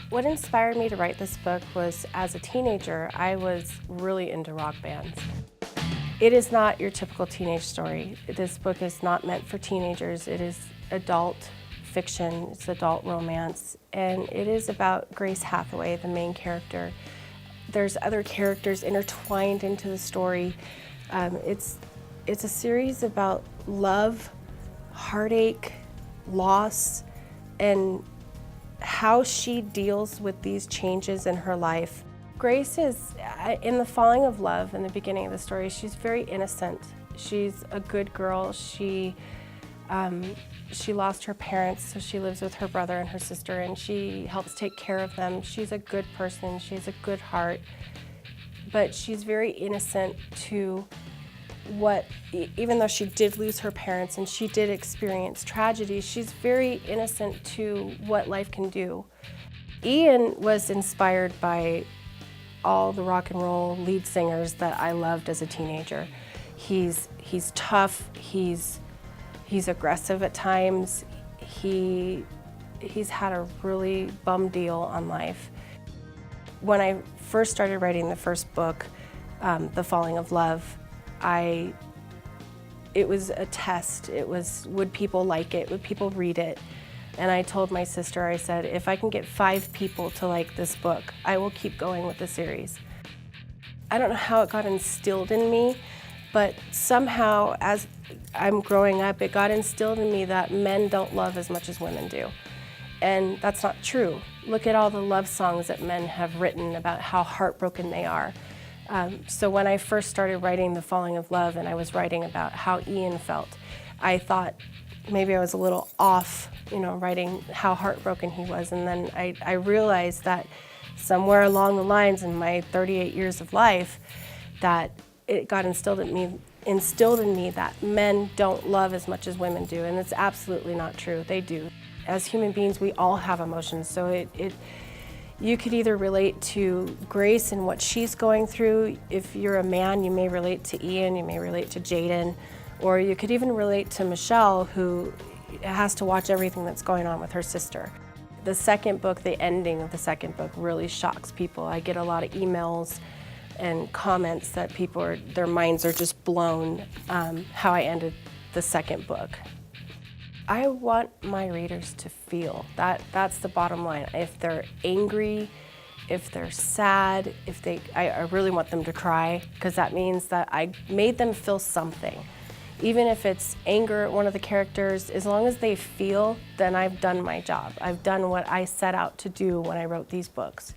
What inspired me to write this book was, as a teenager, I was really into rock bands. It is not your typical teenage story. This book is not meant for teenagers. It is adult fiction, it's adult romance, and it is about Grace Hathaway, the main character. There's other characters intertwined into the story. It's a series about love, heartache, loss, and how she deals with these changes in her life. Grace is, in the falling of love, in the beginning of the story, she's very innocent. She's a good girl. She lost her parents, so she lives with her brother and her sister, and she helps take care of them. She's a good person. She has a good heart, but she's very innocent to what, even though she did lose her parents and she did experience tragedy, she's very innocent to what life can do. Ian was inspired by all the rock and roll lead singers that I loved as a teenager. He's tough, he's aggressive at times, he's had a really bum deal on life. When I first started writing the first book, The Falling of Love, it was a test. It was, would people like it? Would people read it? And I told my sister, I said, if I can get 5 people to like this book, I will keep going with the series. I don't know how it got instilled in me, but somehow as I'm growing up, it got instilled in me that men don't love as much as women do. And that's not true. Look at all the love songs that men have written about how heartbroken they are. So when I first started writing The Falling of Love and I was writing about how Ian felt, I thought maybe I was a little off, writing how heartbroken he was. And then I realized that somewhere along the lines in my 38 years of life, that it got instilled in me that men don't love as much as women do. And it's absolutely not true. They do. As human beings, we all have emotions. So you could either relate to Grace and what she's going through. If you're a man, you may relate to Ian, you may relate to Jaden, or you could even relate to Michelle, who has to watch everything that's going on with her sister. The second book, the ending of the second book, really shocks people. I get a lot of emails and comments that their minds are just blown how I ended the second book. I want my readers to feel. That's the bottom line. If they're angry, if they're sad, I really want them to cry, because that means that I made them feel something. Even if it's anger at one of the characters, as long as they feel, then I've done my job. I've done what I set out to do when I wrote these books.